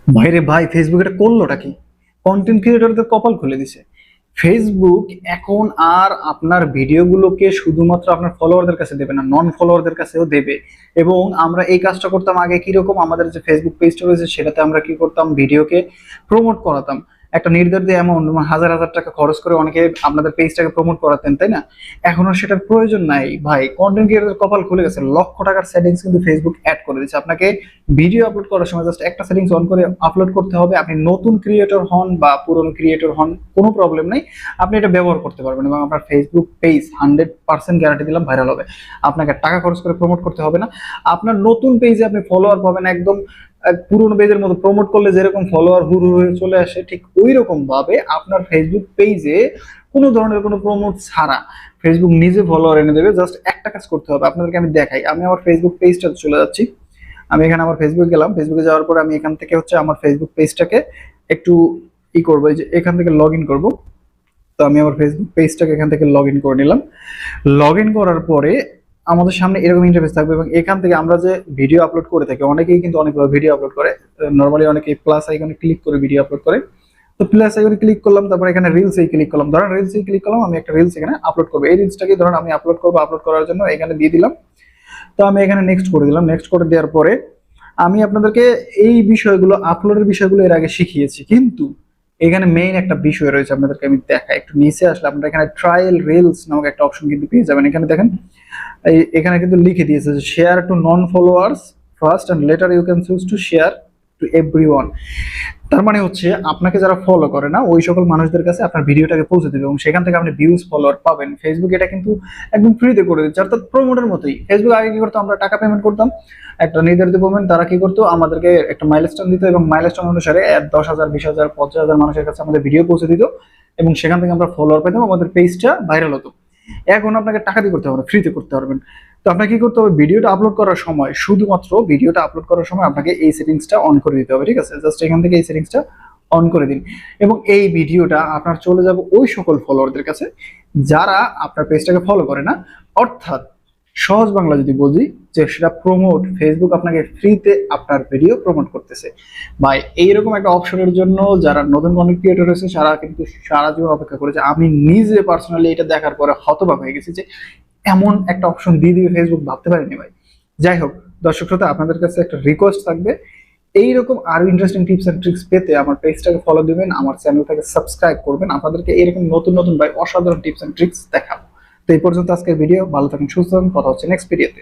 ভাইরে ভাই, ফেসবুক এটা করলোটা কি? কন্টেন্ট ক্রিয়েটরদের কপাল খুলে দিছে। ফেসবুক এখন আর আপনার ভিডিওগুলোকে শুধুমাত্র আপনার ফলোয়ারদের কাছে দেবে না, নন ফলোয়ারদের কাছেও দেবে। এবং আমরা এই কাজটা করতাম আগে কিরকম, আমাদের যে ফেসবুক পেজটা রয়েছে সেটাতে আমরা কি করতাম, ভিডিওকে প্রমোট করাতাম। একটা নির্ধারিত অ্যামাউন্ট, হাজার হাজার টাকা খরচ করে অনেকে আপনাদের পেজটাকে প্রমোট করাতেন, তাই না? এখন আর সেটার প্রয়োজন নাই ভাই। কন্টেন্ট ক্রিয়েটর কপাল খুলে গেছে, লক্ষ টাকার সেটিংস কিন্তু ফেসবুক অ্যাড করে দিচ্ছে আপনাকে। ভিডিও আপলোড করার সময় জাস্ট একটা সেটিংস অন করে আপলোড করতে হবে। আপনি নতুন ক্রিয়েটর হন বা পুরনো ক্রিয়েটর হন, কোনো প্রবলেম নেই, আপনি এটা ব্যবহার করতে পারবেন এবং আপনার ফেসবুক পেজ 100% গ্যারান্টি দিলাম ভাইরাল হবে। আপনাকে টাকা খরচ করে প্রমোট করতে হবে না। আপনার নতুন পেজে আপনি ফলোয়ার পাবেন একদম পুরোনো পেজের মতো। প্রমোট করলে যেরকম ফলোয়ার হুড় হয়ে চলে আসে, ঠিক ওই রকম ভাবে আপনার ফেসবুক পেজে কোনো ধরনের কোনো প্রমোট ছাড়া ফেসবুক নিজে ফলোয়ার এনে দেবে। জাস্ট একটা কাজ করতে হবে, আপনাদেরকে আমি দেখাই। আমি আমার ফেসবুক পেজটা চলে যাচ্ছি। আমি এখানে আমার ফেসবুকে গেলাম। ফেসবুকে যাওয়ার পরে আমি এখান থেকে হচ্ছে আমার ফেসবুক পেজটাকে একটু করবো, এই যে এখান থেকে লগ ইন করবো। তো আমি আমার ফেসবুক পেজটাকে এখান থেকে লগ ইন করে নিলাম। লগ ইন করার পরে আমাদের সামনে এরকম ইন্টারফেস থাকবে এবং এখান থেকে আমরা যে ভিডিও আপলোড করে থাকি, অনেকেই কিন্তু অনেকভাবে ভিডিও আপলোড করে। নর্মালি অনেকে প্লাস আইকনে ক্লিক করে ভিডিও আপলোড করে। তো প্লাস আইকনে ক্লিক করলাম, তারপর এখানে রিলস এই ক্লিক করলাম। ধরেন রিলস এই ক্লিক করলাম, আমি একটা রিলস এখানে আপলোড করবো। এই রিলসটাকে ধরেন আমি আপলোড করবো, আপলোড করার জন্য এখানে দিয়ে দিলাম। তো আমি এখানে নেক্সট করে দিলাম। নেক্সট করে দেওয়ার পরে আমি আপনাদেরকে এই বিষয়গুলো, আপলোডের বিষয়গুলো এর আগে শিখিয়েছি, কিন্তু এখানে মেইন একটা বিষয় রয়েছে, আপনাদেরকে আমি দেখাই। একটু নিচে আসলে আপনারা এখানে ট্রায়াল রিলস নামক একটা অপশন কিন্তু পেয়ে যাবেন। এখানে দেখেন, এখানে কিন্তু লিখে দিয়েছে যে share to non followers first and later you can choose to share to everyone. তার মানে হচ্ছে আপনাকে যারা ফলো করে না, ওই সকল মানুষদের কাছে আপনার ভিডিওটাকে পৌঁছে দেবে এবং সেখান থেকে আপনি ভিউজ ফলোয়ার পাবেন। ফেসবুক এটা কিন্তু একদম ফ্রিতে করে দিচ্ছে, অর্থাৎ প্রমোটের মতোই। ফেসবুক আগে কি করতো, আমরা টাকা পেমেন্ট করতাম একটা নির্ধারিত পেমেন্ট, তারা কি করতো আমাদেরকে একটা মাইলস্টোন দিত এবং মাইলস্টোন অনুসারে 10,000, 20,000, 50,000 মানুষের কাছে আমাদের ভিডিও পৌঁছে দিত এবং সেখান থেকে আমরা ফলোয়ার পেতাম, আমাদের পেজটা ভাইরাল হতো। এখন আপনাকে টাকা দিয়ে করতে হবে না, ফ্রিতে করতে পারবেন। তো আপনাকে কি করতে হবে, ভিডিওটা আপলোড করার সময়, শুধুমাত্র ভিডিওটা আপলোড করার সময় আপনাকে এই সেটিংসটা অন করে দিতে হবে, ঠিক আছে? জাস্ট এখান থেকে এই সেটিংসটা অন করে দিন এবং এই ভিডিওটা আপনার চলে যাবে ওই সকল ফলোয়ারদের কাছে যারা আপনার পেজটাকে ফলো করে না। অর্থাৎ সহজ বাংলা যদি বলি, যে সেটা প্রমোট, ফেসবুক আপনাকে ফ্রিতে আপনার ভিডিও প্রমোট করতেছে। ভাই এইরকম একটা অপশনের জন্য যারা নতুন কন্টেন্ট ক্রিয়েটর রয়েছে তারা কিন্তু সারা জীবন অপেক্ষা করেছে। আমি নিজে পার্সোনালি এটা দেখার পরে হতবাক হয়ে গেছি যে এমন একটা অপশন দিয়ে দিবে ফেসবুক, ভাবতে পারিনি ভাই। যাই হোক, দর্শক শ্রোতা, আপনাদের কাছে একটা রিকোয়েস্ট থাকবে, এইরকম আরো ইন্টারেস্টিং টিপস এন্ড ট্রিক্স পেতে আমার পেজটাকে ফলো দিবেন, আমার চ্যানেলটাকে সাবস্ক্রাইব করবেন। আপনাদেরকে এরকম নতুন নতুন ভাই অসাধারণ টিপস এন্ড ট্রিক্স দেখাবো। তো এই পর্যন্ত আজকের ভিডিও। ভালো থাকুন, সুস্থ থাকুন, কথা হচ্ছে নেক্সট ভিডিওতে।